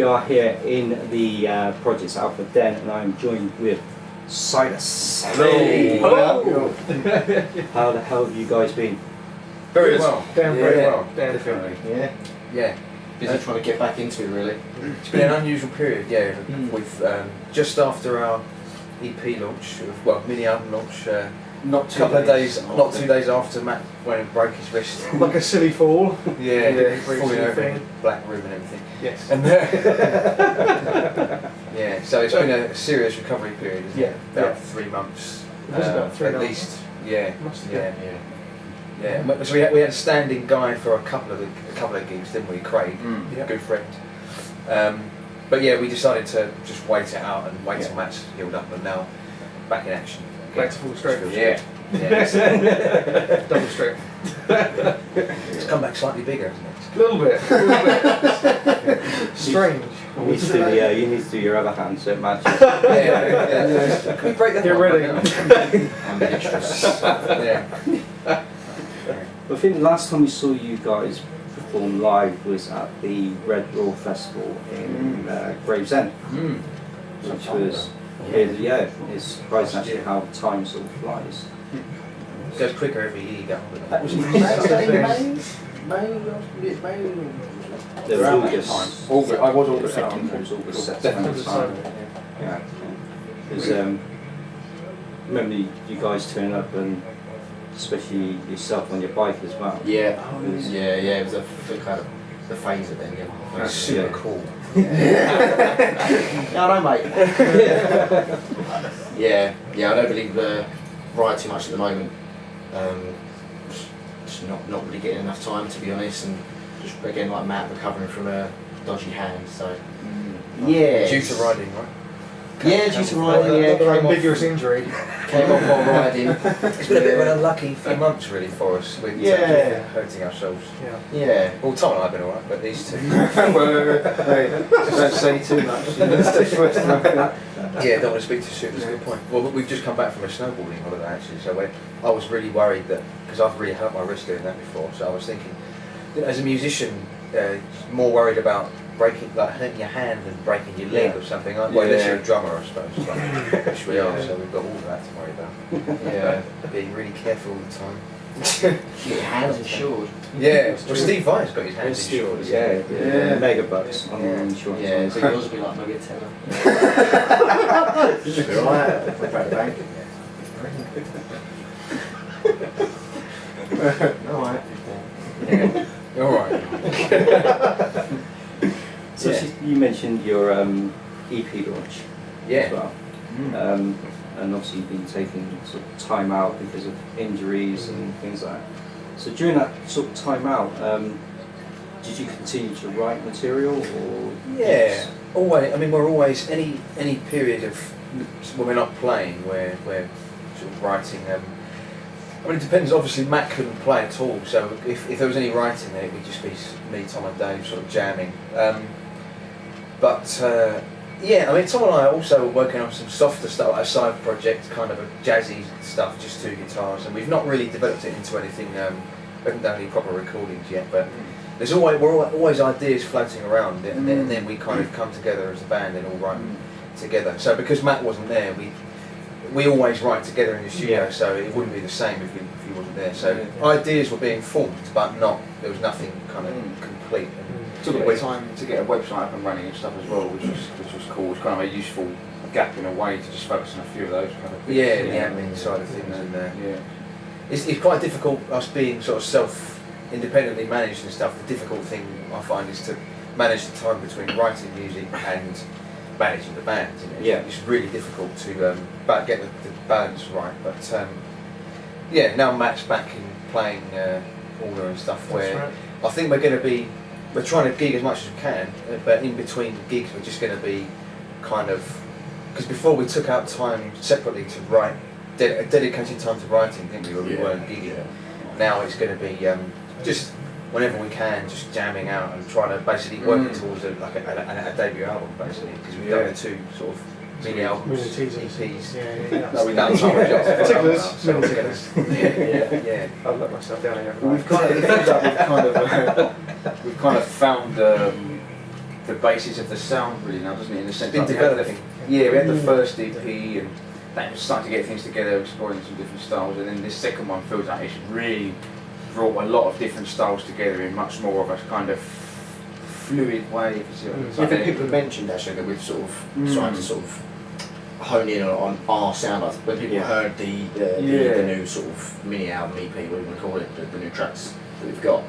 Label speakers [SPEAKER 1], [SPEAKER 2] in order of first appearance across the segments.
[SPEAKER 1] We are here in the Projects Alpha Den, and I'm joined with SILAS.
[SPEAKER 2] Hello.
[SPEAKER 3] Hello.
[SPEAKER 1] How the hell have you guys been?
[SPEAKER 2] Very well.
[SPEAKER 3] Down very well. Down
[SPEAKER 2] Definitely.
[SPEAKER 3] Yeah.
[SPEAKER 2] Busy trying to get back into it, really.
[SPEAKER 3] It's been an unusual period, yeah. With just after our EP launch, well, mini album launch,
[SPEAKER 2] Not
[SPEAKER 3] a couple of days, not 2 days after Matt went and broke his wrist.
[SPEAKER 4] Like a silly fall.
[SPEAKER 3] Yeah,
[SPEAKER 4] Very
[SPEAKER 3] falling
[SPEAKER 4] silly
[SPEAKER 3] over in
[SPEAKER 4] thing.
[SPEAKER 3] the black room and everything.
[SPEAKER 4] Yes.
[SPEAKER 3] And yeah, so it's been a serious recovery period, isn't it? About 3 months.
[SPEAKER 4] It was about 3
[SPEAKER 3] at
[SPEAKER 4] months.
[SPEAKER 3] least. Yeah.
[SPEAKER 4] Must have
[SPEAKER 3] Yeah.
[SPEAKER 4] been.
[SPEAKER 3] Yeah. So we had a standing guy for a couple of gigs, didn't we? Craig,
[SPEAKER 4] Yeah.
[SPEAKER 3] good friend. But yeah, we decided to just wait it out and wait till Matt's healed up, and now back in action.
[SPEAKER 4] Back to full strength.
[SPEAKER 3] Yeah.
[SPEAKER 4] Double strength.
[SPEAKER 3] It's come back slightly bigger, hasn't it?
[SPEAKER 4] A little bit. Strange.
[SPEAKER 1] You need to do your other hand so it matches.
[SPEAKER 3] Yeah. Can we break that?
[SPEAKER 4] Get
[SPEAKER 3] one
[SPEAKER 4] ready.
[SPEAKER 3] right now?
[SPEAKER 2] Ambitious.
[SPEAKER 3] Yeah.
[SPEAKER 1] I think the last time we saw you guys perform live was at the Red Raw Festival in Gravesend, which was it's surprising actually how time sort of flies.
[SPEAKER 3] It goes quicker every year you go on with it.
[SPEAKER 2] That was May.
[SPEAKER 1] There was August.
[SPEAKER 2] August. I was August.
[SPEAKER 1] I think it was August,
[SPEAKER 2] Definitely.
[SPEAKER 1] September time. Yeah. Because remember you guys turning up, and especially yourself on your bike as well.
[SPEAKER 2] Yeah. Yeah. It was a kind of the phase of it.
[SPEAKER 3] It was super cool.
[SPEAKER 2] Yeah, I know, mate. yeah. I don't really ride too much at the moment. Just not really getting enough time, to be honest, and just again like Matt, recovering from a dodgy hand. So yeah.
[SPEAKER 3] Due to riding, right?
[SPEAKER 2] Yeah, due to riding. Yeah,
[SPEAKER 4] Another
[SPEAKER 2] came
[SPEAKER 4] ambiguous injury.
[SPEAKER 2] off while riding.
[SPEAKER 3] It's been a bit of an unlucky few months really for us with hurting ourselves.
[SPEAKER 2] Yeah.
[SPEAKER 3] Well, Tom and I have been alright, but these two.
[SPEAKER 2] Don't say too much.
[SPEAKER 3] Yeah, don't want to speak too soon, that's a good point. Well, we've just come back from a snowboarding holiday actually, so I was really worried that, because I've really hurt my wrist doing that before, so I was thinking, as a musician, more worried about breaking, like hurting your hand and breaking your leg or something. Well, unless you're a drummer, I suppose, which we are, so we've got all of that to worry about. Yeah, being really careful all the time.
[SPEAKER 2] Your hands insured.
[SPEAKER 3] Yeah, well, Steve Vai's got his hands insured.
[SPEAKER 1] Yeah. Mega bucks on the insurance.
[SPEAKER 2] Yeah, so yours will be like nugget teller. Just be alright. We're back to the bank. Alright.
[SPEAKER 3] Yeah. Alright.
[SPEAKER 1] So you mentioned your EP launch as well. And obviously you've been taking sort of time out because of injuries and things like that. So during that sort of time out, did you continue to write material, or?
[SPEAKER 3] Yeah, always. I mean, we're always any period of when we're not playing, we're sort of writing. I mean, it depends. Obviously, Matt couldn't play at all, so if there was any writing there, it would just be me, Tom, and Dave sort of jamming. Yeah, I mean, Tom and I are also working on some softer stuff, like a side project, kind of a jazzy stuff, just 2 guitars, and we've not really developed it into anything. We haven't done any proper recordings yet, but there's always ideas floating around, and then we kind of come together as a band and all write together. So because Matt wasn't there, we always write together in the studio, so it wouldn't be the same if he wasn't there. So ideas were being formed, but there was nothing kind of complete.
[SPEAKER 2] It took a bit of time to get a website up and running and stuff as well, which was cool. It was kind of a useful gap in a way to just focus on a few of those kind of things.
[SPEAKER 3] Yeah, the admin side of things, and it's quite difficult, us being sort of independently managed and stuff. The difficult thing I find is to manage the time between writing music and managing the band. It's really difficult to get the balance right. But now Matt's back in playing order and stuff. I think we're trying to gig as much as we can, but in between gigs we're just going to be kind of, because before we took out time separately to write, dedicated time to writing, didn't we, when we weren't gigging. Now it's going to be just whenever we can, just jamming out and trying to basically work towards a debut album, basically, because we've done the 2 sort of mini albums, EPs.
[SPEAKER 4] No,
[SPEAKER 3] we've done some
[SPEAKER 4] particulars, mini tickers.
[SPEAKER 3] Yeah.
[SPEAKER 4] I've let myself down here.
[SPEAKER 2] We've kind of found the basis of the sound really now, doesn't it? In the sense
[SPEAKER 3] Been
[SPEAKER 2] like we had the-
[SPEAKER 3] developing.
[SPEAKER 2] yeah, we had the first EP and that was starting to get things together, exploring some different styles, and then this second one feels like it's really brought a lot of different styles together in much more of a kind of fluid way. If you see what I'm
[SPEAKER 5] I
[SPEAKER 2] saying.
[SPEAKER 5] think people have mentioned actually that we've sort of tried to sort of hone in on our sound. When people heard the new sort of mini album EP, what do you want to call it, the new tracks that we've got,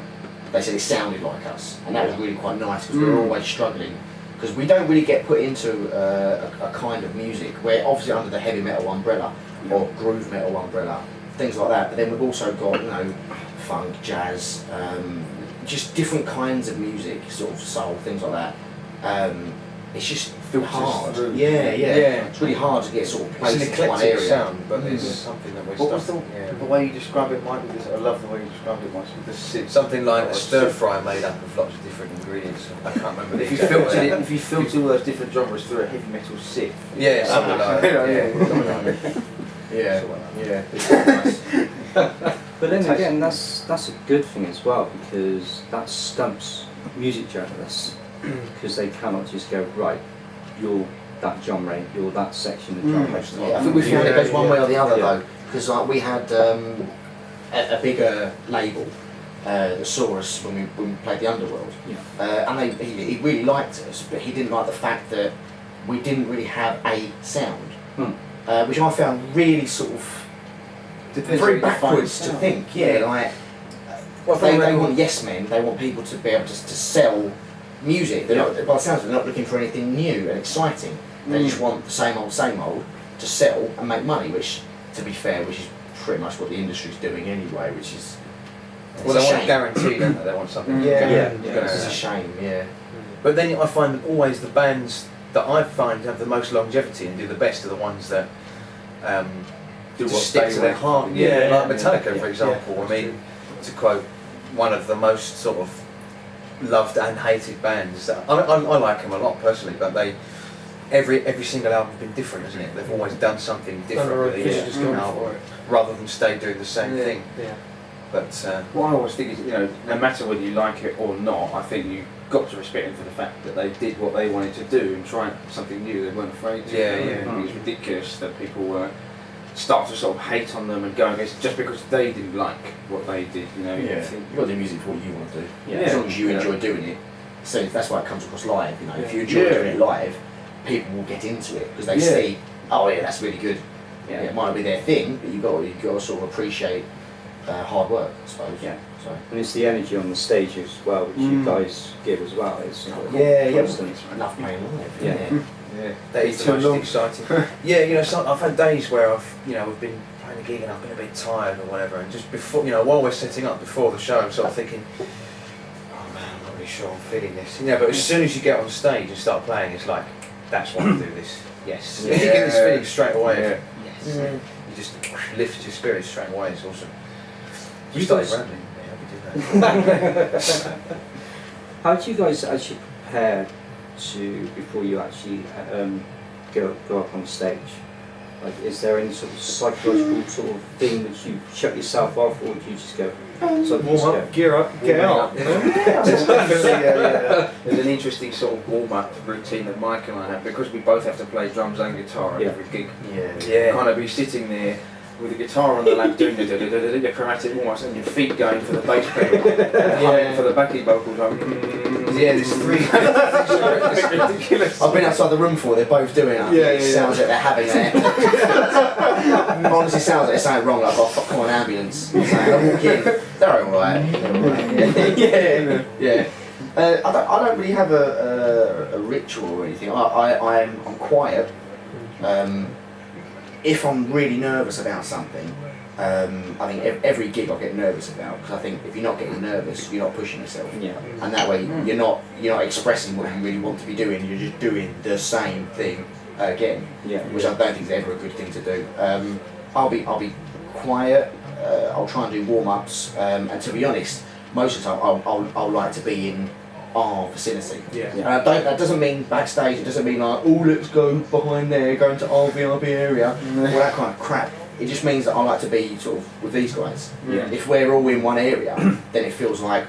[SPEAKER 5] they said it sounded like us, and that was really quite nice because we were always struggling. Because we don't really get put into a kind of music where obviously under the heavy metal umbrella or groove metal umbrella, things like that. But then we've also got funk, jazz, just different kinds of music, sort of soul, things like that. It's just hard. Yeah. It's really hard to get sort of
[SPEAKER 3] It's
[SPEAKER 5] placed
[SPEAKER 3] an
[SPEAKER 5] in one
[SPEAKER 3] eclectic
[SPEAKER 5] area.
[SPEAKER 3] sound, but there's something that we're
[SPEAKER 2] What was
[SPEAKER 3] stuck.
[SPEAKER 2] the way you described it, Mike? I love the way you described it, Mike. With the synth.
[SPEAKER 3] Something like a stir fry made up of lots of different ingredients. I can't remember the
[SPEAKER 2] If you
[SPEAKER 3] exact
[SPEAKER 2] filtered
[SPEAKER 3] word.
[SPEAKER 2] it, if you filtered all those different genres through a heavy metal sieve.
[SPEAKER 3] Yeah, something like that. Yeah.
[SPEAKER 1] But then again, that's a good thing as well, because that stumps music journalists, because they cannot just go, right, you're that genre, you're that section of genre.
[SPEAKER 5] Yeah, I think we found it goes one way or the other
[SPEAKER 1] Yeah.
[SPEAKER 5] though, because like we had a bigger label that saw us when we played the Underworld, and he really liked us, but he didn't like the fact that we didn't really have a sound, which I found really sort of very backwards to think. Yeah, like they want yes men, they want people to be able to sell music. They're not, by the sounds of it, they're not looking for anything new and exciting. They just want the same old to sell and make money, which, to be fair, which is pretty much what the industry's doing anyway, which is
[SPEAKER 3] Well, they want a guarantee, don't they? They want something.
[SPEAKER 5] It's a shame, yeah.
[SPEAKER 3] But then I find that always the bands that I find have the most longevity and do the best are the ones that
[SPEAKER 2] Do
[SPEAKER 3] just
[SPEAKER 2] what
[SPEAKER 3] stick
[SPEAKER 2] they
[SPEAKER 3] to their
[SPEAKER 2] want.
[SPEAKER 3] heart.
[SPEAKER 2] Yeah,
[SPEAKER 3] Like Metallica, for example. I mean, to quote one of the most sort of loved and hated bands. I like them a lot personally, but every single album's been different, isn't it? They've always done something different with each
[SPEAKER 4] just going
[SPEAKER 3] album,
[SPEAKER 4] for it.
[SPEAKER 3] rather than stay doing the same thing.
[SPEAKER 4] Yeah.
[SPEAKER 3] But
[SPEAKER 2] What I always think is, no matter whether you like it or not, I think you've got to respect them for the fact that they did what they wanted to do and try something new. They weren't afraid to.
[SPEAKER 3] Yeah,
[SPEAKER 2] I
[SPEAKER 3] yeah.
[SPEAKER 2] think it's ridiculous that people start to sort of hate on them and go against just because they didn't like what they did. You think,
[SPEAKER 5] You've got to do music for what you want to do.
[SPEAKER 1] Yeah.
[SPEAKER 5] As long as you enjoy doing it. So that's why it comes across live. If you enjoy doing it live, people will get into it because they see, oh yeah, that's really good.
[SPEAKER 1] Yeah.
[SPEAKER 5] It might not be their thing, but you've got to sort of appreciate hard work, I suppose.
[SPEAKER 1] Yeah.
[SPEAKER 5] So.
[SPEAKER 1] And it's the energy on the stage as well, which you guys give as well. It's constant.
[SPEAKER 5] I love playing live.
[SPEAKER 1] Yeah.
[SPEAKER 3] that is the most exciting. I've had days where we've been playing a gig and I've been a bit tired or whatever, and just before, while we're setting up before the show, I'm sort of thinking, oh man, I'm not really sure I'm feeling this. But as soon as you get on stage and start playing, it's like, that's why I do this. Yes.
[SPEAKER 2] Yeah.
[SPEAKER 3] You get this feeling straight away.
[SPEAKER 2] Yeah.
[SPEAKER 3] Yes. You just lift your spirits straight away. It's awesome. We
[SPEAKER 1] You
[SPEAKER 3] started
[SPEAKER 1] guys-
[SPEAKER 3] rambling. Yeah, we did that.
[SPEAKER 1] How do you guys actually prepare before you actually go up on stage? Like, is there any sort of psychological sort of thing that you shut yourself off, or do you just go?
[SPEAKER 4] Warm up, gear up, get out.
[SPEAKER 2] There's definitely there's an interesting sort of warm-up routine that Mike and I have, because we both have to play drums and guitar at every gig.
[SPEAKER 3] Yeah.
[SPEAKER 2] Kind of be sitting there with the guitar on the lap doing the chromatic warm-ups and your feet going for the bass pedal, humming for the backing vocals.
[SPEAKER 3] Yeah, there's three.
[SPEAKER 2] It's ridiculous.
[SPEAKER 5] I've been outside the room for, they're both doing it. It sounds like they're having it. Honestly, sounds like they're saying wrong, like I've got a fucking ambulance. So I walk in, they're alright. Yeah. I don't really have a ritual or anything. I'm quiet. If I'm really nervous about something, I think every gig I get nervous about, because I think if you're not getting nervous, you're not pushing yourself.
[SPEAKER 1] Yeah.
[SPEAKER 5] And that way you're not expressing what you really want to be doing. You're just doing the same thing again, which I don't think is ever a good thing to do. I'll be quiet. I'll try and do warm-ups, and to be honest, most of the time I'll like to be in our vicinity. And that doesn't mean backstage. It doesn't mean like, oh, let's go behind there, go into our VIP area, all that kind of crap. It just means that I like to be sort of with these guys. If we're all in one area, then it feels like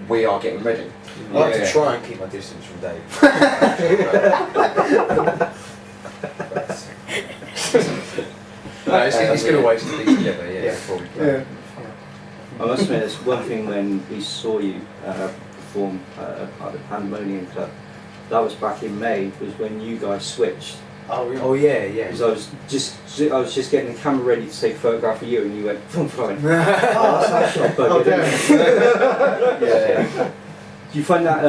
[SPEAKER 5] we are getting ready.
[SPEAKER 3] I like to try and keep my distance from Dave. No, it's good always to be together, before we play.
[SPEAKER 1] I must admit, there's one thing when we saw you perform at the Pandemonium Club. That was back in May. Was when you guys switched.
[SPEAKER 3] Oh yeah.
[SPEAKER 1] Because I was just getting the camera ready to take a photograph of you, and you went flying. That's not buggered, yeah. Do you find that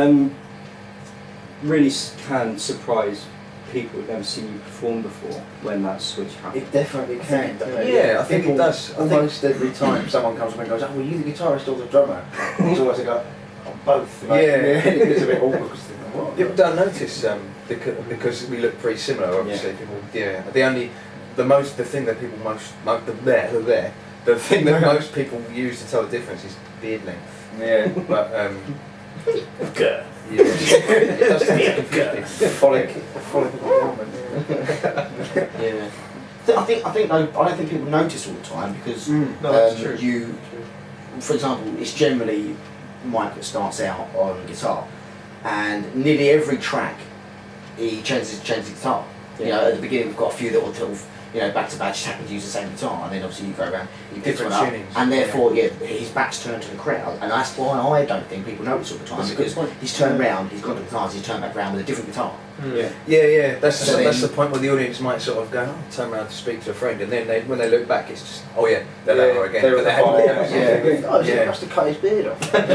[SPEAKER 1] really can surprise people who've never seen you perform before when that switch happens?
[SPEAKER 5] It definitely can.
[SPEAKER 3] Yeah, I think it does.
[SPEAKER 2] Almost every time someone comes up and goes, "Oh, were you the guitarist or the drummer?" It's always like, "Oh, both." Like, it gets a bit awkward because they go, "What?"
[SPEAKER 3] People don't notice because we look pretty similar. Obviously, people. Yeah, the thing that people the thing that most people use to tell the difference is beard length.
[SPEAKER 2] Yeah,
[SPEAKER 3] but
[SPEAKER 5] Good.
[SPEAKER 3] yeah, it does tend to confuse people.
[SPEAKER 5] Yeah. I don't think people notice all the time because
[SPEAKER 4] that's true.
[SPEAKER 5] you, for example, it's generally Mike that starts out on guitar, and nearly every track he changes the guitar. You know, at the beginning we've got a few that will sort of, back to back just happen to use the same guitar, and then obviously you go around, you pick
[SPEAKER 3] Different
[SPEAKER 5] one up,
[SPEAKER 3] tunings.
[SPEAKER 5] and therefore his back's turned to the crowd, and that's why I don't think people notice all the time, because he's turned round, he's gone to guitars, he's turned back round with a different guitar.
[SPEAKER 3] Yeah. That's
[SPEAKER 5] So
[SPEAKER 3] that's
[SPEAKER 5] then-
[SPEAKER 3] the point where the audience might sort of go, turn around to speak to a friend, and then when they look back, it's just, oh yeah, they're that one again. But they haven't-
[SPEAKER 5] Oh, he must have cut his beard off.
[SPEAKER 2] and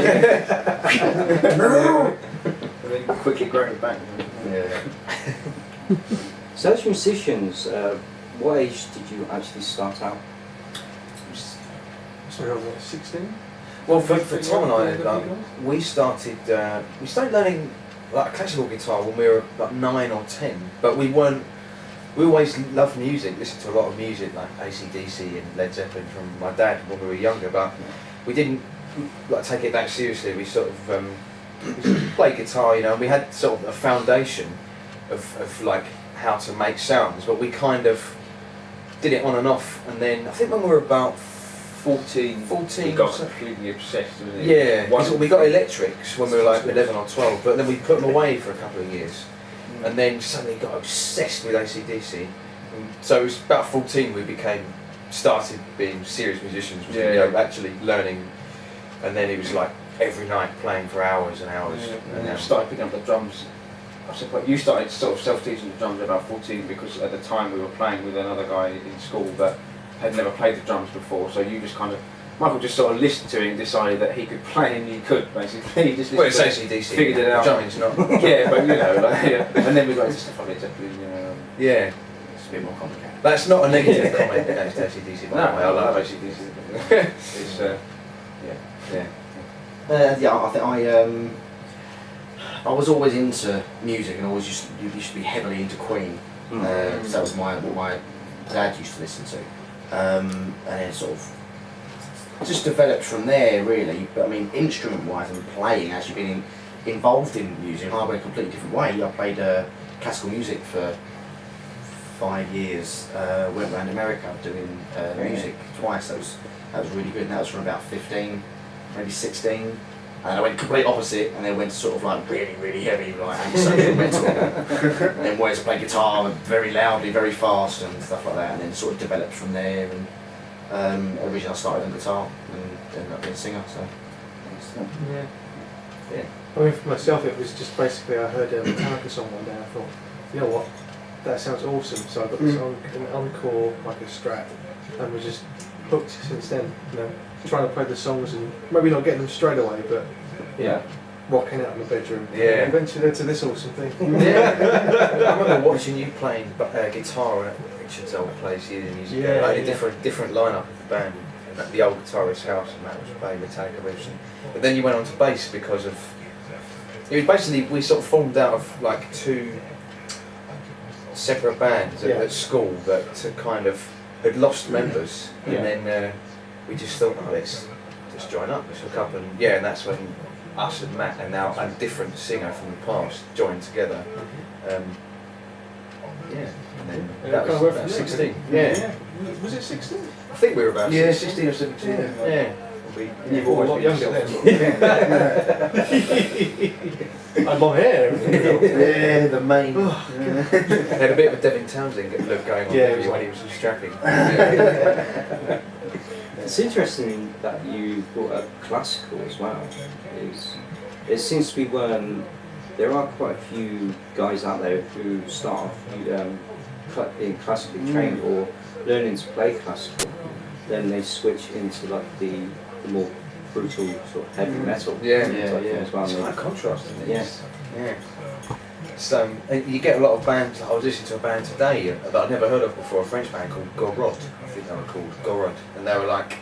[SPEAKER 2] then quickly grow it back.
[SPEAKER 5] Yeah.
[SPEAKER 1] So as musicians, what age did you actually start out?
[SPEAKER 4] So I was like 16?
[SPEAKER 3] Well, for Tom and I, we started learning like classical guitar when we were like 9 or 10, but we always loved music, listened to a lot of music like AC/DC and Led Zeppelin from my dad when we were younger, but we didn't like take it that seriously. We sort of played guitar, and we had sort of a foundation of like how to make sounds, but we kind of did it on and off, and then I think when we were about 14
[SPEAKER 2] We got completely obsessed with it.
[SPEAKER 3] yeah, because we got electrics when we were like 11 or 12, but then we put them away for a couple of years, and then suddenly got obsessed with AC/DC. And so it was about 14 we started being serious musicians, actually learning, and then it was like every night playing for hours and hours.
[SPEAKER 2] And then I started picking up the drums. I suppose you started sort of self-teaching the drums at about 14 because at the time we were playing with another guy in school that had never played the drums before, so you just Michael just sort of listened to it and decided that he could play and you could, basically. He just
[SPEAKER 3] Well, it's AC/DC.
[SPEAKER 2] figured it out.
[SPEAKER 3] Drumming's not.
[SPEAKER 2] Yeah, but and then we got into stuff like Led Zeppelin,
[SPEAKER 3] Yeah,
[SPEAKER 5] It's a bit more complicated.
[SPEAKER 3] that's not a negative comment against AC/DC, by
[SPEAKER 2] No,
[SPEAKER 3] the way.
[SPEAKER 2] I love AC/DC. It's,
[SPEAKER 5] I was always into music and always used to be heavily into Queen. So that was what my dad used to listen to, and then sort of just developed from there really. But I mean, instrument-wise and playing, actually being involved in music, I went a completely different way. I played classical music for 5 years. Went around America doing music twice. That was really good. And that was from about 15, maybe 16. And I went complete opposite, and then went to sort of like really, really heavy, like antisocial metal. And then wanted to play guitar very loudly, very fast, and stuff like that. And then sort of developed from there. And originally I started on guitar and ended up being a singer. So
[SPEAKER 4] Yeah. I mean, for myself, it was just basically I heard a Metallica song one day. And I thought, you know what, that sounds awesome. So I got this an Encore, like a Strat, and was just hooked since then. Trying to play the songs and maybe not getting them straight away, but rocking out in the bedroom.
[SPEAKER 3] Yeah.
[SPEAKER 4] And eventually into this awesome thing.
[SPEAKER 3] I remember watching you playing guitar at Richard's old place years and years ago.
[SPEAKER 4] Yeah,
[SPEAKER 3] Like a
[SPEAKER 4] yeah.
[SPEAKER 3] different lineup of the band at the old guitarist's house, and Matt was playing Metallica riffs. But then you went on to bass because of. It was basically we sort of formed out of like 2 separate bands at school that had lost members, and then we just thought, oh, let's just join up, let's hook up, and that's when us and Matt and now a different singer from the past joined together. And then that was about 16. Yeah.
[SPEAKER 4] Was it 16?
[SPEAKER 3] I think we were about 16.
[SPEAKER 2] 16 or 17.
[SPEAKER 3] Yeah. You've
[SPEAKER 4] a
[SPEAKER 3] always
[SPEAKER 4] lot
[SPEAKER 3] been
[SPEAKER 4] younger
[SPEAKER 3] soft.
[SPEAKER 4] then. I'm long hair.
[SPEAKER 5] Yeah, the main.
[SPEAKER 3] Had a bit of a Devin Townsend look going on when he was strapping.
[SPEAKER 1] It's interesting that you brought up classical as well. It seems to be there are quite a few guys out there who start off being classically trained or learning to play classical, then they switch into like the more brutal sort of heavy metal.
[SPEAKER 3] Yeah.
[SPEAKER 1] As well.
[SPEAKER 3] It's quite contrasting.
[SPEAKER 1] Yes.
[SPEAKER 3] Yeah. So and you get a lot of bands. I was listening to a band today that I'd never heard of before, a French band called Gorod. I think they were called Gorod, and they were like,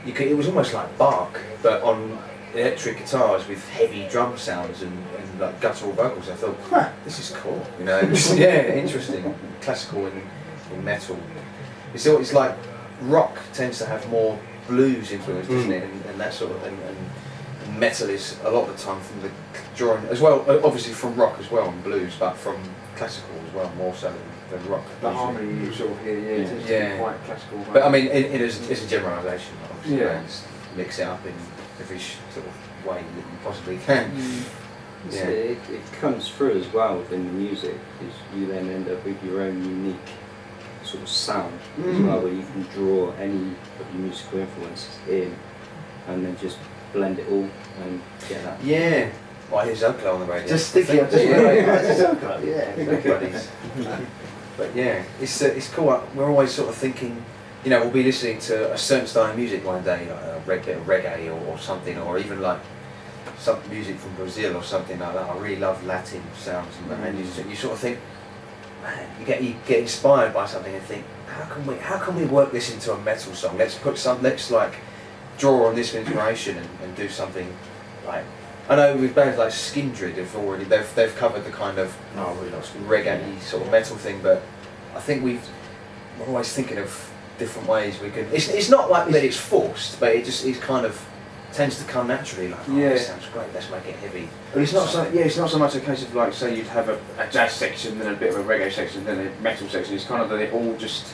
[SPEAKER 3] it was almost like Bach, but on electric guitars with heavy drum sounds and like guttural vocals. I thought, this is cool. You know, interesting. Classical in metal. It's like rock tends to have more blues influence, doesn't it? And that sort of thing. And metal is a lot of the time from the drawing as well, obviously from rock as well and blues, but from classical as well, more so than rock.
[SPEAKER 2] The harmony you sort of hear, it tends to be quite classical.
[SPEAKER 3] But I mean, it's a generalisation. Obviously, bands mix it up in every sort of way that you possibly can.
[SPEAKER 1] So it comes through as well within the music, because you then end up with your own unique sort of sound as well, where you can draw any of your musical influences in and then just blend it all and get that.
[SPEAKER 3] Yeah. Well, here's Zoka on the radio.
[SPEAKER 5] Just thinking of
[SPEAKER 3] Buddies. But yeah, it's cool. We're always sort of thinking, we'll be listening to a certain style of music one day, like a reggae or something, or even like some music from Brazil or something like that. I really love Latin sounds, and you sort of think, man, you get inspired by something and think, how can we work this into a metal song? Let's like draw on this inspiration and do something like. I know with bands like Skindred they've covered the kind of reggae sort of metal thing, but I think we're always thinking of different ways we could. It's not like that it's forced, but it kind of tends to come naturally. Like, this sounds great. Let's make it heavy.
[SPEAKER 2] But it's not so much a case of like, say you'd have a jazz section, then a bit of a reggae section, then a metal section. It's kind of that it all just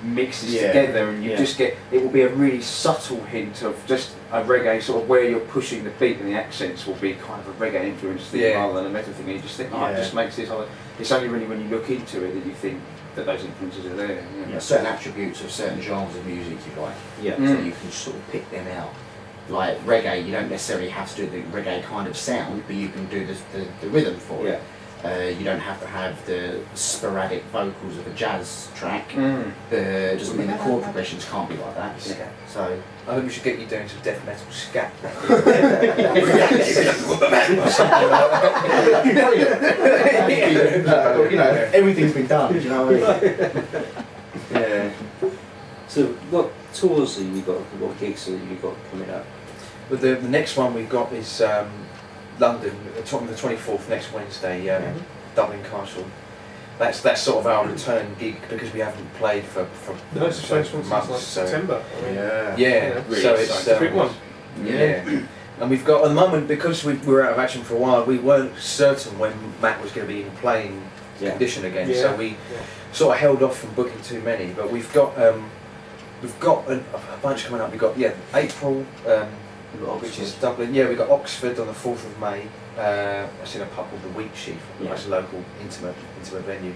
[SPEAKER 2] mixes together, and you just get, it will be a really subtle hint of just a reggae sort of where you're pushing the beat, and the accents will be kind of a reggae influence thing rather than a metal thing, and you just think, it just makes this other. It's only really when you look into it that you think that those influences are there.
[SPEAKER 5] Certain attributes of certain genres of music you like, so you can sort of pick them out. Like reggae, you don't necessarily have to do the reggae kind of sound, but you can do the rhythm for it. You don't have to have the sporadic vocals of a jazz track. Doesn't mean the chord progressions can't be like that. So
[SPEAKER 3] I think we should get you doing some death metal scat.
[SPEAKER 5] Everything's been done. Do you know what I mean?
[SPEAKER 1] So what tours have you got? What gigs have you got coming up?
[SPEAKER 3] But the next one we've got is London, the 24th, next Wednesday, Dublin Castle. That's sort of our return gig because we haven't played for
[SPEAKER 4] it's the first one since like
[SPEAKER 3] so
[SPEAKER 4] September.
[SPEAKER 3] Really so it's
[SPEAKER 4] a big one.
[SPEAKER 3] And we've got at the moment, because we were out of action for a while, we weren't certain when Matt was going to be in playing condition again, so we sort of held off from booking too many. But we've got a bunch coming up. We've got April. Which is Dublin. We've got Oxford on the 4th of May. That's in a pub called the Wheat Sheaf. That's a local intimate venue.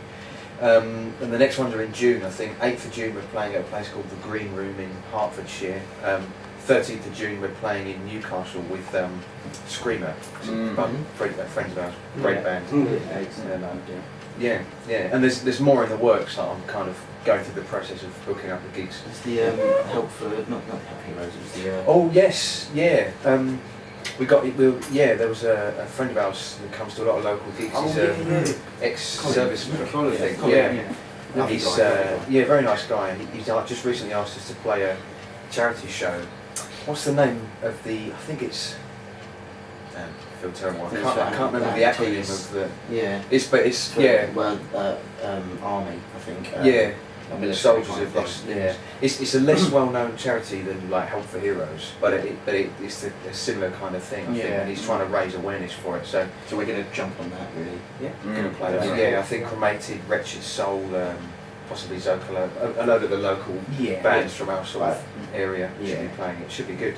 [SPEAKER 3] And the next ones are in June, I think. 8th of June we're playing at a place called the Green Room in Hertfordshire. 13th of June we're playing in Newcastle with Screamer, friends of ours, great band. And there's more in the works that I'm kind of going through the process of booking up the gigs.
[SPEAKER 5] It's the help for not help heroes. It was the
[SPEAKER 3] oh yes, there was a friend of ours who comes to a lot of local gigs. He's ex-service thing. He's very nice guy. He's just recently asked us to play a charity show. What's the name of the? I think it's. I feel terrible. I can't remember the acronym of the.
[SPEAKER 5] Army, I think.
[SPEAKER 3] Soldiers of lost. It's a less well-known charity than like Help for Heroes, but it's a similar kind of thing. I think, and he's trying to raise awareness for it. So
[SPEAKER 5] we're going to jump on that, really.
[SPEAKER 3] We're going to play that. I think Cremated, Wretched Soul, possibly Zoka, a load of the local bands from our sort of area should be playing it. Should be good.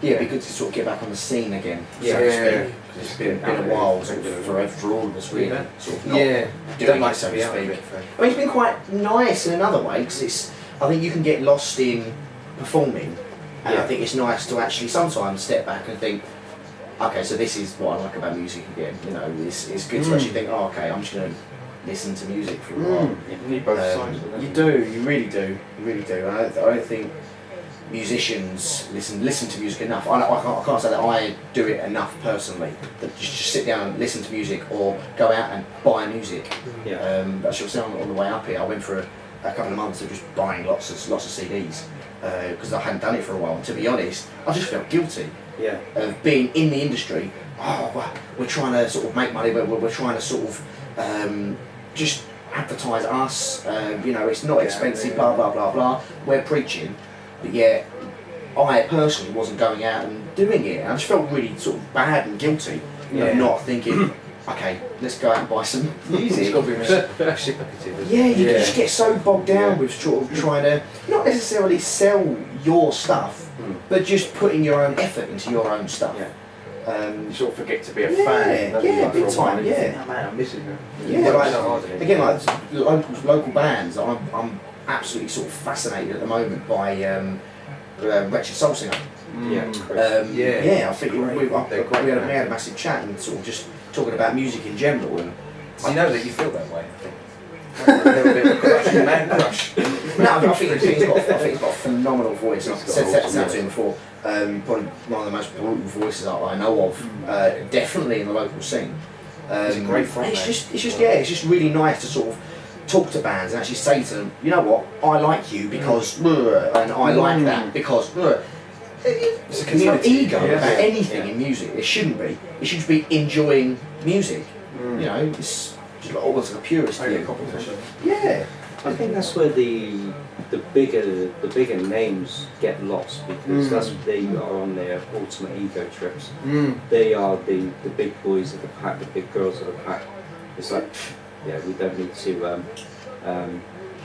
[SPEAKER 5] it'd be good to sort of get back on the scene again.
[SPEAKER 3] Yeah.
[SPEAKER 5] So to
[SPEAKER 2] Yeah.
[SPEAKER 5] speak. 'Cause it's been a while sort of for all of us really.
[SPEAKER 4] Yeah.
[SPEAKER 5] Sort of not
[SPEAKER 3] Don't
[SPEAKER 5] doing
[SPEAKER 3] like
[SPEAKER 5] it, so
[SPEAKER 3] to
[SPEAKER 5] to
[SPEAKER 3] be out
[SPEAKER 5] speak.
[SPEAKER 3] of it.
[SPEAKER 5] I mean, it's been quite nice in another way because I think you can get lost in performing, and I think it's nice to actually sometimes step back and think, okay, so this is what I like about music again. You know, it's good to actually think, oh, okay, I'm just going to listen to music for a while.
[SPEAKER 2] You need both sides of it.
[SPEAKER 5] You do, you really do, you really do. I don't think musicians listen to music enough. I can't say that I do it enough personally. That just sit down and listen to music or go out and buy music.
[SPEAKER 1] Yeah.
[SPEAKER 5] I shall say on the way up here, I went for a couple of months of just buying lots of CDs because I hadn't done it for a while. And to be honest, I just felt guilty
[SPEAKER 1] Yeah.
[SPEAKER 5] of being in the industry. Oh, well, we're trying to sort of make money, but we're trying to sort of just advertise us. You know, it's not expensive. Blah blah blah blah. We're preaching, but yet I personally wasn't going out and doing it. I just felt really sort of bad and guilty of not thinking, okay, let's go out and buy some music.
[SPEAKER 3] It's got to be reciprocative. isn't
[SPEAKER 5] Yeah,
[SPEAKER 3] it?
[SPEAKER 5] you just get so bogged down with sort of trying to not necessarily sell your stuff, but just putting your own effort into your own stuff.
[SPEAKER 2] Yeah.
[SPEAKER 5] Um,
[SPEAKER 2] You sort of forget to be a
[SPEAKER 5] Yeah,
[SPEAKER 2] fan. don't you,
[SPEAKER 5] yeah,
[SPEAKER 2] like, for
[SPEAKER 5] big
[SPEAKER 2] a while,
[SPEAKER 5] time,
[SPEAKER 2] and you
[SPEAKER 5] yeah.
[SPEAKER 2] think, oh man, I'm missing them.
[SPEAKER 5] yeah,
[SPEAKER 2] So
[SPEAKER 5] like,
[SPEAKER 2] hard, isn't it?
[SPEAKER 5] again, like local bands. I'm absolutely sort of fascinated at the moment by Wretched Soul Singer.
[SPEAKER 1] Yeah.
[SPEAKER 5] Yeah, I think we
[SPEAKER 3] They're great
[SPEAKER 5] had a
[SPEAKER 3] bands.
[SPEAKER 5] massive chat and sort of just talking about music in general. And
[SPEAKER 3] Do you know that you feel that way? I think. A little bit of a crush, man crush.
[SPEAKER 5] no, I think he's got a phenomenal voice. I've
[SPEAKER 2] He's got
[SPEAKER 5] said
[SPEAKER 2] a
[SPEAKER 5] that
[SPEAKER 2] awesome
[SPEAKER 5] to him before. Probably one of the most brutal voices that I know of. Definitely in the local scene.
[SPEAKER 3] He's a great front
[SPEAKER 5] and
[SPEAKER 3] man.
[SPEAKER 5] it's just really nice to sort of talk to bands and actually say to them, you know what, I like you because, and I like that because.
[SPEAKER 3] It's a
[SPEAKER 5] There's no
[SPEAKER 3] community.
[SPEAKER 5] ego
[SPEAKER 3] Yeah.
[SPEAKER 5] about anything in music. It shouldn't be. It should just be enjoying music. You know, it's just almost like a purist
[SPEAKER 3] Only
[SPEAKER 5] view.
[SPEAKER 3] competition.
[SPEAKER 5] Yeah.
[SPEAKER 1] I think that's where the bigger names get lost because that's they are on their ultimate ego trips. They are the big boys of the pack, the big girls of the pack. It's like, yeah, we don't need to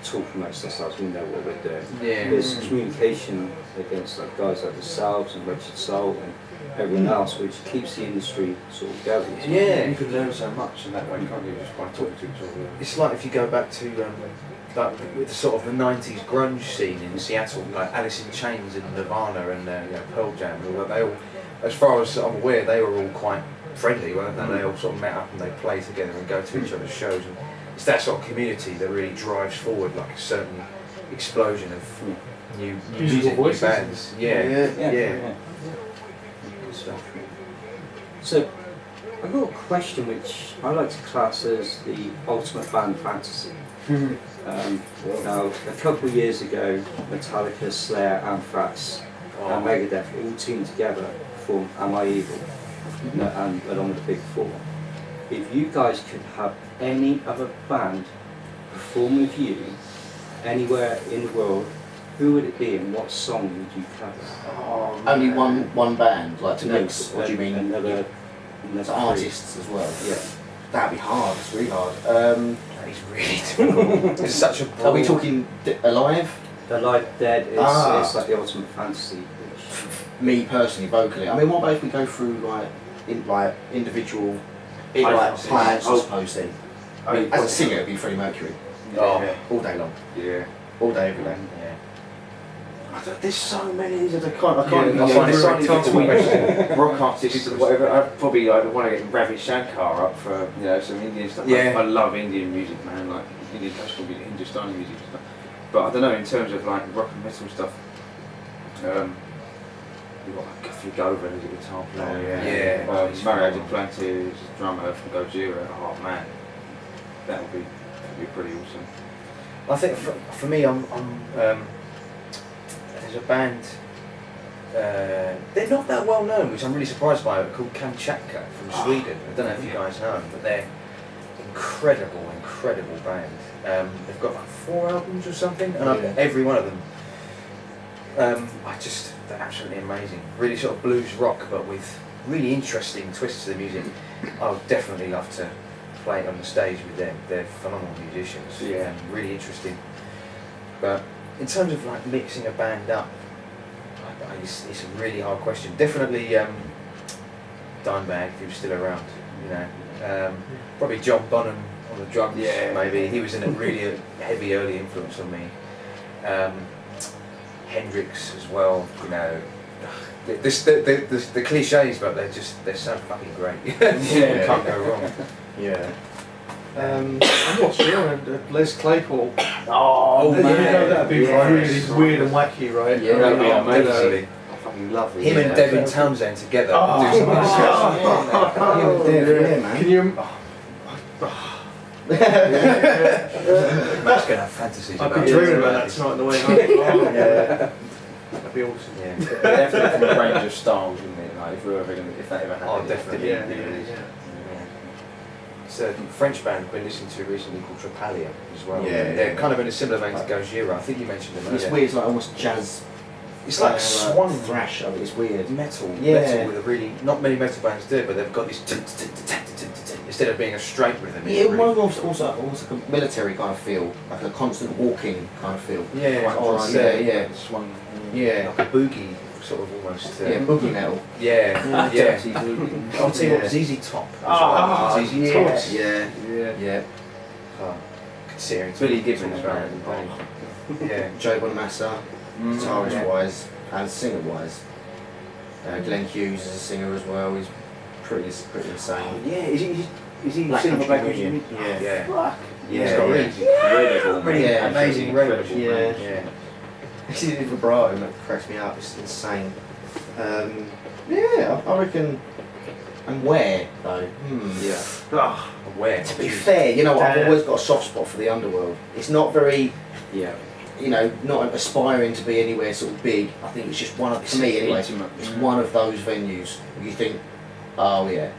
[SPEAKER 1] talk amongst ourselves. We know what we're doing.
[SPEAKER 3] Yeah.
[SPEAKER 1] There's communication against like guys like yourselves and Wretched Soul and everyone else, which keeps the industry sort of going.
[SPEAKER 3] Yeah.
[SPEAKER 2] You can learn so much in that way, can't you? Just by talking to each other.
[SPEAKER 3] It's like if you go back to like with sort of the '90s grunge scene in Seattle, like Alice in Chains and Nirvana and you know, Pearl Jam. And all that, they all, as far as I'm aware, they were all quite friendly, weren't they? They all sort of met up and they play together and go to each other's shows. And it's that sort of community that really drives forward like a certain explosion of new
[SPEAKER 4] Musical
[SPEAKER 3] music, new
[SPEAKER 4] voices.
[SPEAKER 3] bands. Yeah.
[SPEAKER 1] Good stuff. So, I've got a question which I like to class as the ultimate band fantasy. Now, a couple of years ago, Metallica, Slayer, Anthrax, and Megadeth all teamed together to form Am I Evil, and along with the Big Four. If you guys could have any other band perform with you anywhere in the world, who would it be and what song would you cover?
[SPEAKER 5] Only one band, like to mix. What do you mean?
[SPEAKER 1] Another
[SPEAKER 5] Artists as well.
[SPEAKER 1] Yeah.
[SPEAKER 5] That'd be hard. It's really hard.
[SPEAKER 3] That is really difficult. It's such a broad...
[SPEAKER 5] Are we talking alive?
[SPEAKER 1] Alive, Dead is
[SPEAKER 5] Ah.
[SPEAKER 1] it's like the ultimate fantasy. Which,
[SPEAKER 5] Me personally, vocally. I mean, what about if we go through like individual
[SPEAKER 2] Parts.
[SPEAKER 5] parts, I suppose then.
[SPEAKER 2] I mean,
[SPEAKER 5] As a singer, it'd be Freddie Mercury.
[SPEAKER 2] Yeah.
[SPEAKER 5] All day long.
[SPEAKER 2] Yeah.
[SPEAKER 5] All day, every day.
[SPEAKER 2] Yeah.
[SPEAKER 5] There's so many that I can't.
[SPEAKER 2] I find
[SPEAKER 3] it's
[SPEAKER 2] it's
[SPEAKER 3] really tough
[SPEAKER 2] between
[SPEAKER 3] question.
[SPEAKER 2] rock artists and whatever. I'd probably want to get Ravi Shankar up for some Indian stuff.
[SPEAKER 3] Yeah.
[SPEAKER 2] I love Indian music, man. Like Indian classical music, Hindustani music and stuff. But I don't know in terms of like rock and metal stuff. We've got like Guthrie Govan as a guitar player.
[SPEAKER 3] Yeah.
[SPEAKER 2] Mario Duplantis is a drummer from Gojira. Oh man, that would be pretty awesome.
[SPEAKER 3] I think for me, I'm there's a band. They're not that well known, which I'm really surprised by. They're called Kamchatka from Sweden. I don't know if you guys know them, but they're incredible band. They've got like 4 albums or something, and every one of them. They're absolutely amazing. Really sort of blues rock, but with really interesting twists to the music. I would definitely love to play on the stage with them. They're phenomenal musicians.
[SPEAKER 2] Yeah.
[SPEAKER 3] And really interesting. But in terms of like mixing a band up, It's a really hard question. Definitely Dimebag, if he was still around, you know. Probably John Bonham on the drums, maybe. He was a really heavy early influence on me. Hendrix as well, you know. The cliches, but they're so fucking great.
[SPEAKER 5] Yeah.
[SPEAKER 3] Can't go wrong.
[SPEAKER 5] Yeah.
[SPEAKER 4] I'm not sure. Les Claypool.
[SPEAKER 2] Oh
[SPEAKER 4] You
[SPEAKER 2] man,
[SPEAKER 4] know, that'd be
[SPEAKER 2] yeah.
[SPEAKER 4] really weird and wacky, right?
[SPEAKER 5] Yeah,
[SPEAKER 2] that'd be amazing.
[SPEAKER 3] Definitely.
[SPEAKER 2] I fucking love it.
[SPEAKER 3] Him and Devin Townsend together.
[SPEAKER 4] Oh,
[SPEAKER 3] do some
[SPEAKER 5] Oh, yeah, man.
[SPEAKER 4] Can you?
[SPEAKER 3] Matt's going to have fantasies
[SPEAKER 4] I've
[SPEAKER 3] about
[SPEAKER 4] been
[SPEAKER 3] it.
[SPEAKER 4] dreaming about that tonight on the way home.
[SPEAKER 5] Yeah.
[SPEAKER 4] That'd be awesome.
[SPEAKER 3] Yeah.
[SPEAKER 2] They have different range of styles, wouldn't it? Like if that ever happened.
[SPEAKER 3] Oh, definitely.
[SPEAKER 4] Yeah.
[SPEAKER 3] It's a French band I've been listening to recently called Trepalia as well.
[SPEAKER 5] Yeah,
[SPEAKER 3] They're
[SPEAKER 5] yeah.
[SPEAKER 3] kind of in a similar vein to Gojira. I think you mentioned them
[SPEAKER 5] It's
[SPEAKER 3] earlier.
[SPEAKER 5] weird, it's like almost jazz.
[SPEAKER 3] It's like swung
[SPEAKER 5] thrash, I mean, it's weird.
[SPEAKER 3] metal.
[SPEAKER 5] Yeah.
[SPEAKER 3] Metal with a really, not many metal bands do it, but they've got this instead of being a straight rhythm.
[SPEAKER 5] Yeah, it was also like a military kind of feel, like a constant walking kind of feel.
[SPEAKER 3] Yeah,
[SPEAKER 5] Quite
[SPEAKER 3] oh,
[SPEAKER 5] odd,
[SPEAKER 3] yeah,
[SPEAKER 5] yeah.
[SPEAKER 2] Swung.
[SPEAKER 5] Yeah.
[SPEAKER 3] like a boogie sort of almost.
[SPEAKER 5] Yeah, boogie metal.
[SPEAKER 3] Yeah, yeah.
[SPEAKER 2] Dirty boogie.
[SPEAKER 3] I'll tell you
[SPEAKER 5] Yeah.
[SPEAKER 3] what, ZZ Top.
[SPEAKER 2] Ah,
[SPEAKER 3] ZZ
[SPEAKER 5] Yeah,
[SPEAKER 3] Top.
[SPEAKER 5] yeah,
[SPEAKER 2] Yeah.
[SPEAKER 5] yeah.
[SPEAKER 3] Oh, could see her in
[SPEAKER 2] Billy
[SPEAKER 3] some-
[SPEAKER 2] Gibbons,
[SPEAKER 3] some
[SPEAKER 2] right?
[SPEAKER 3] band. Yeah.
[SPEAKER 5] Joe Bonamassa, guitarist
[SPEAKER 3] yeah.
[SPEAKER 5] wise and singer wise. Glenn Hughes is a singer as well. He's pretty insane.
[SPEAKER 2] Yeah, is he
[SPEAKER 5] Black
[SPEAKER 2] singing
[SPEAKER 5] Country
[SPEAKER 2] Black
[SPEAKER 5] Union.
[SPEAKER 2] Union?
[SPEAKER 5] Yeah.
[SPEAKER 2] Fuck.
[SPEAKER 5] Yeah,
[SPEAKER 3] He's got
[SPEAKER 5] yeah.
[SPEAKER 2] Incredible.
[SPEAKER 3] Really
[SPEAKER 5] Yeah,
[SPEAKER 3] amazing range.
[SPEAKER 5] Yeah.
[SPEAKER 3] man. Yeah.
[SPEAKER 5] This is vibrato that cracks me up. It's insane. Yeah, I reckon. And where though?
[SPEAKER 2] Yeah.
[SPEAKER 3] Where?
[SPEAKER 5] To be fair, you know, I've
[SPEAKER 4] Damn.
[SPEAKER 5] always got a soft spot for the underworld. It's not very,
[SPEAKER 1] Yeah.
[SPEAKER 5] you know, not aspiring to be anywhere sort of big. I think it's just one of, for me anyway,
[SPEAKER 2] Intimate.
[SPEAKER 5] it's one of those venues where you think, oh yeah,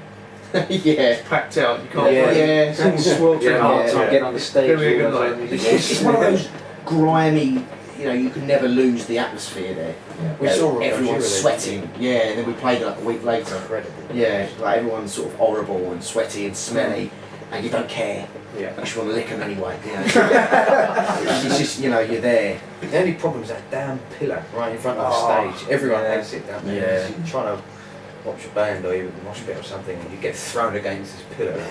[SPEAKER 5] yeah,
[SPEAKER 4] Packed out. You can't.
[SPEAKER 5] yeah,
[SPEAKER 4] It's all sweltering.
[SPEAKER 2] Yeah, hard
[SPEAKER 5] Yeah.
[SPEAKER 2] time getting on the stage.
[SPEAKER 4] Gonna be a good
[SPEAKER 2] all
[SPEAKER 4] night.
[SPEAKER 2] the time.
[SPEAKER 5] It's one of those grimy, you know, you can never lose the atmosphere there.
[SPEAKER 3] We
[SPEAKER 5] You know,
[SPEAKER 3] saw
[SPEAKER 5] everyone's
[SPEAKER 3] Gojira
[SPEAKER 5] sweating. Yeah, and then we played like a week later.
[SPEAKER 3] Incredible.
[SPEAKER 5] Yeah, like everyone's sort of horrible and sweaty and smelly, and you don't care.
[SPEAKER 3] Yeah.
[SPEAKER 5] You just want to lick them anyway. You know? It's just, you know, you're there.
[SPEAKER 3] The only problem is that damn pillar right in front of the stage. Everyone hates it, don't they?
[SPEAKER 5] Yeah.
[SPEAKER 3] You're trying to watch a band or even a mosh pit or something, and you get thrown against this pillar.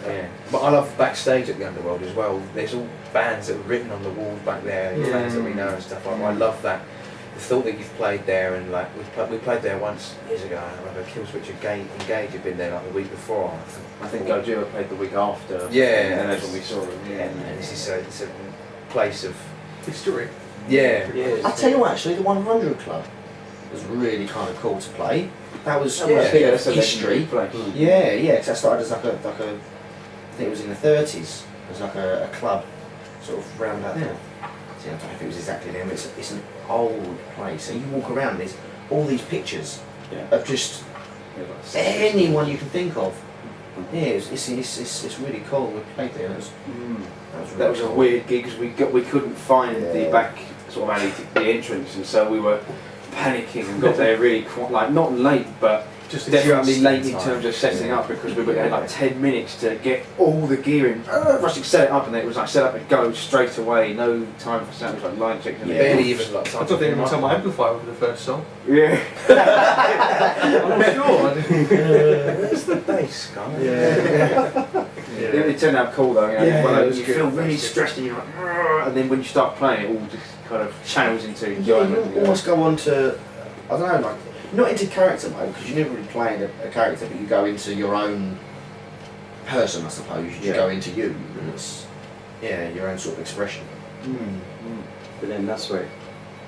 [SPEAKER 3] Yeah. But I love backstage at the Underworld as well. There's all bands that are written on the walls back there,
[SPEAKER 4] Yeah.
[SPEAKER 3] bands that we know and stuff. I love that. The thought that you've played there, and like we played there once years ago. I remember Killswitch Engage had been there like the week before.
[SPEAKER 2] I think Gojira played the week after.
[SPEAKER 3] Yeah.
[SPEAKER 2] And that's when we saw him.
[SPEAKER 3] Yeah, and it's a place of
[SPEAKER 4] History.
[SPEAKER 3] yeah.
[SPEAKER 4] Yeah.
[SPEAKER 5] I tell you what, actually, the 100 Club was really kind of cool to play. That was
[SPEAKER 3] Yeah.
[SPEAKER 5] a bit
[SPEAKER 2] Yeah,
[SPEAKER 5] of
[SPEAKER 2] that's a
[SPEAKER 5] history.
[SPEAKER 2] legendary place.
[SPEAKER 5] Yeah, yeah. Cause that started as like a, I think it was in the 30s. It was like a club, sort of round out there. See, I don't know if it was exactly them. It's an old place, and you walk around. And there's all these pictures
[SPEAKER 1] Yeah.
[SPEAKER 5] of just anyone you can think of. Yeah, it's really cool. We played there. That was really
[SPEAKER 2] That was a
[SPEAKER 5] cool.
[SPEAKER 2] weird gig because we couldn't find the
[SPEAKER 5] Yeah.
[SPEAKER 2] back sort of alley, the entrance, and so we were panicking and got there really like not late, but
[SPEAKER 4] Just
[SPEAKER 2] definitely
[SPEAKER 3] just
[SPEAKER 2] late
[SPEAKER 3] in
[SPEAKER 2] in
[SPEAKER 3] time.
[SPEAKER 2] terms of setting
[SPEAKER 3] Yeah.
[SPEAKER 2] up because we had like 10 minutes to get all the gear in. Rushing set it up, and then it was like set up and go straight away. No time for sound. It was like line checks. And
[SPEAKER 3] Barely even like
[SPEAKER 4] I
[SPEAKER 3] time.
[SPEAKER 4] don't think anyone turned my amplifier over the first song.
[SPEAKER 2] Yeah.
[SPEAKER 4] I'm not sure.
[SPEAKER 3] Where's the bass, guy?
[SPEAKER 2] It turned out cool though. You know,
[SPEAKER 4] Yeah,
[SPEAKER 2] well,
[SPEAKER 4] it was
[SPEAKER 2] you
[SPEAKER 4] good.
[SPEAKER 2] feel really stressed and you're like, "Argh," and then when you start playing, it all just kind of channels into
[SPEAKER 5] Yeah,
[SPEAKER 2] enjoyment.
[SPEAKER 5] you almost go on to, I don't know, like, not into character mode, because you're never really playing a character, but you go into your own person, I suppose. You
[SPEAKER 2] Yeah.
[SPEAKER 5] go into you, and it's, yeah, your own sort of expression.
[SPEAKER 1] But then that's where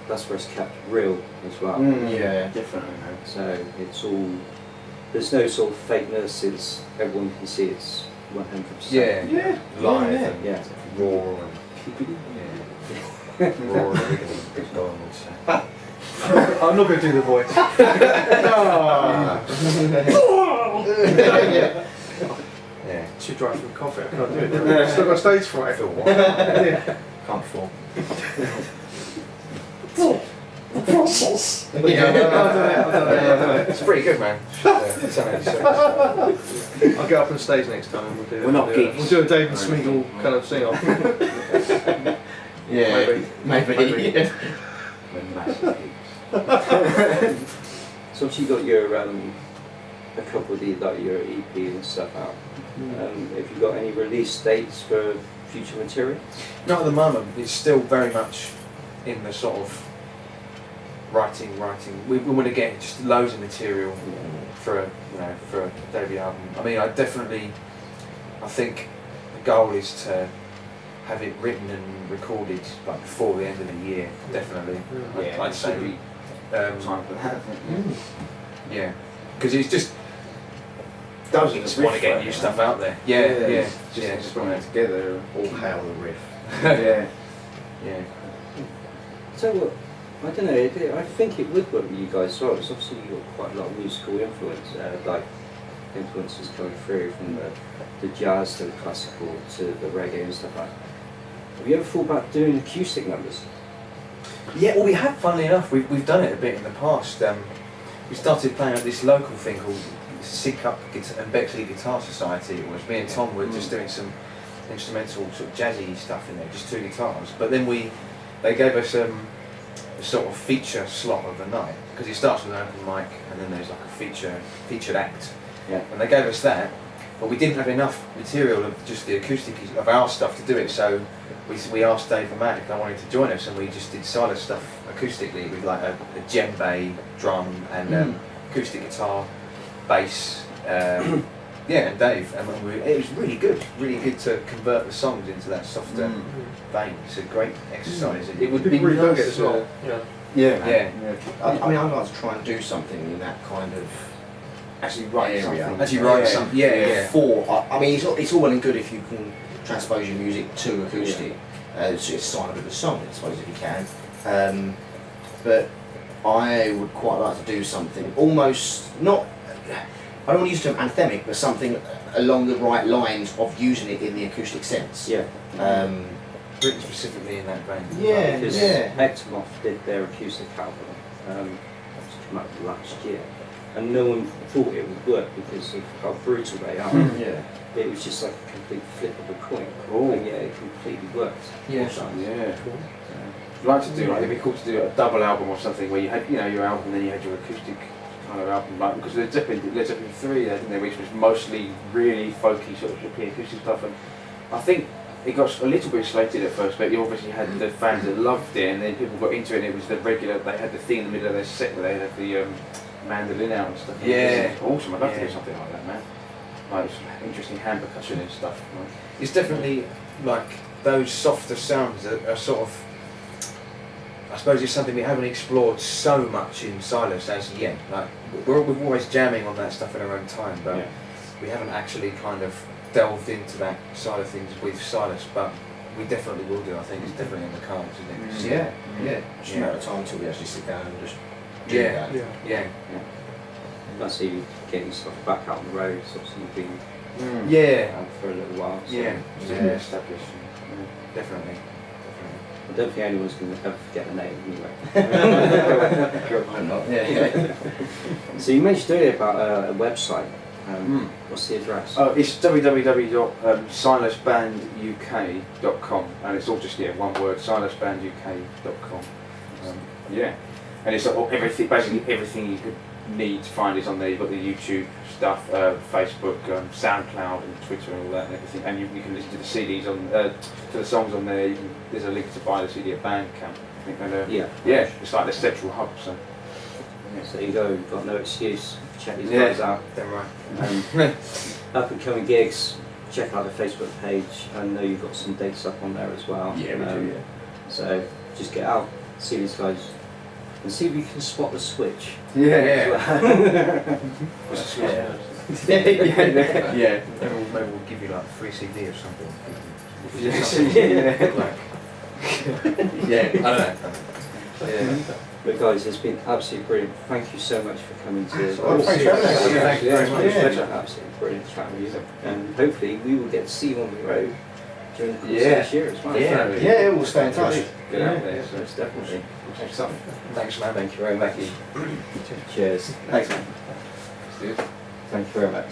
[SPEAKER 1] it's kept real as well.
[SPEAKER 5] Yeah.
[SPEAKER 2] Definitely. Man.
[SPEAKER 1] So it's all, there's no sort of fakeness. It's everyone can see it's 100%.
[SPEAKER 3] Yeah. Live
[SPEAKER 5] Yeah.
[SPEAKER 3] and
[SPEAKER 1] Yeah.
[SPEAKER 3] raw and yeah. Raw and wiggly, as Goran would say.
[SPEAKER 4] I'm not going to do the voice.
[SPEAKER 3] Yeah.
[SPEAKER 4] Too dry from coffee. I can't do it. Still got stage fright.
[SPEAKER 3] I feel what?
[SPEAKER 4] Yeah.
[SPEAKER 3] Can't fall. It's pretty good, man.
[SPEAKER 4] I'll get up on stage next time and we'll do
[SPEAKER 2] We're not
[SPEAKER 4] we'll do,
[SPEAKER 2] geeks.
[SPEAKER 4] we'll do a David Smeagol kind of sing off.
[SPEAKER 5] Yeah,
[SPEAKER 4] Maybe.
[SPEAKER 5] maybe.
[SPEAKER 4] Maybe.
[SPEAKER 2] They're massive gigs.
[SPEAKER 1] So obviously you got your a couple of the like your EP and stuff out. Have you got any release dates for future material?
[SPEAKER 3] Not at the moment. It's still very much in the sort of writing. We want to get just loads of material for a debut album. I mean, I think the goal is to have it written and recorded like before the end of the year. Definitely.
[SPEAKER 2] Yeah,
[SPEAKER 3] I'd say.
[SPEAKER 2] Time for that.
[SPEAKER 3] Yeah, because it's just doesn't just want to get new stuff out there. Yeah.
[SPEAKER 2] Just putting it together.
[SPEAKER 5] All hail the riff.
[SPEAKER 2] Yeah.
[SPEAKER 1] So what? I don't know. I think it would work with you guys as well. It's obviously you've got quite a lot of musical influence, like influences coming through from the jazz to the classical to the reggae and stuff like that. Have you ever thought about doing acoustic numbers?
[SPEAKER 3] Yeah, well, we have. Funnily enough, we've done it a bit in the past. We started playing at this local thing called Sync Up and Bexley Guitar Society. It was me and Tom were just doing some instrumental sort of jazzy stuff in there, just 2 guitars. But then they gave us a sort of feature slot of the night, because it starts with an open mic and then there's like a featured act.
[SPEAKER 1] Yeah.
[SPEAKER 3] And they gave us that, but we didn't have enough material of just the acoustic of our stuff to do it. So we asked Dave and Matt if they wanted to join us, and we just did SILAS stuff acoustically with like a djembe drum and acoustic guitar, bass. And Dave, and it was really good to convert the songs into that softer vein. It's a great exercise. It would be
[SPEAKER 4] People really dug it
[SPEAKER 3] nice
[SPEAKER 4] as well.
[SPEAKER 5] Yeah. I mean, I'd like to try and do something in that kind of
[SPEAKER 2] Actually write
[SPEAKER 5] area.
[SPEAKER 2] something.
[SPEAKER 3] Actually write something. Yeah.
[SPEAKER 5] I mean, it's all well and good if you can transpose your music to acoustic. It's a sign of a good song, I suppose, if you can. But I would quite like to do something almost not. I don't want to use the term anthemic, but something along the right lines of using it in the acoustic sense.
[SPEAKER 1] Yeah.
[SPEAKER 3] Written specifically in that vein.
[SPEAKER 1] Because Ectomorph did their acoustic album, which came out last year, and no one thought it would work because of how brutal they are. It was just like a complete flip of a coin. And it completely worked.
[SPEAKER 2] Yeah. I'd like to do it'd be cool to do a double album or something where you had your album and then you had your acoustic kind of album, like because Led Zeppelin 3, didn't they, which was mostly really folky sort of hippie acoustic stuff, and I think it got a little bit slated at first, but you obviously had the fans that loved it, and then people got into it, and it was the regular. They had the thing in the middle of their set where they had the mandolin out and stuff. It was awesome. I'd love to do something like that, man. Like interesting hand percussion and stuff. Like.
[SPEAKER 3] It's definitely like those softer sounds that are sort of. I suppose it's something we haven't explored so much in SILAS as yet. Like we're always jamming on that stuff in our own time, but we haven't actually kind of delved into that side of things with SILAS. But we definitely will do. I think it's definitely in the cards, isn't it?
[SPEAKER 5] Just a matter of time until we actually sit down and just do
[SPEAKER 3] Yeah.
[SPEAKER 5] that.
[SPEAKER 3] Yeah.
[SPEAKER 1] That's you getting stuff back out on the road. So obviously you've been out for a little while. So
[SPEAKER 3] Established. Definitely.
[SPEAKER 1] I don't think anyone's going to ever forget the name anyway.
[SPEAKER 5] I'm not.
[SPEAKER 1] So you mentioned earlier about a website. What's the address?
[SPEAKER 2] Oh, it's www.silasbanduk.com, and it's all just one word, silasbanduk.com. And it's everything, basically everything you could need to find is on there. You've got the YouTube stuff, Facebook, SoundCloud, and Twitter, and all that, and everything. And you can listen to the CDs on, to the songs on there. There's a link to buy the CD at Bandcamp. I think, and, it's like the central hub. So.
[SPEAKER 1] So you go, you've got no excuse. Check these guys out.
[SPEAKER 3] Damn right.
[SPEAKER 1] Up and coming gigs. Check out the Facebook page. I know you've got some dates up on there as well.
[SPEAKER 5] Yeah, we do.
[SPEAKER 1] So just get out, see these guys, and see if you can spot the switch.
[SPEAKER 3] What's the switch? Maybe we'll give you like a free CD or something. I don't know.
[SPEAKER 1] But guys, it's been absolutely brilliant. Thank you so much for coming to.
[SPEAKER 3] Thanks for having us.
[SPEAKER 2] Thank you very much.
[SPEAKER 1] Absolutely brilliant chat with you, and hopefully we will get to see you on the road during the course of this year as well.
[SPEAKER 5] We'll stay in touch.
[SPEAKER 1] Get out there, so it's definitely.
[SPEAKER 3] Thanks, man.
[SPEAKER 1] Thank you very much. Cheers.
[SPEAKER 5] Thanks, man.
[SPEAKER 1] Thank you very much.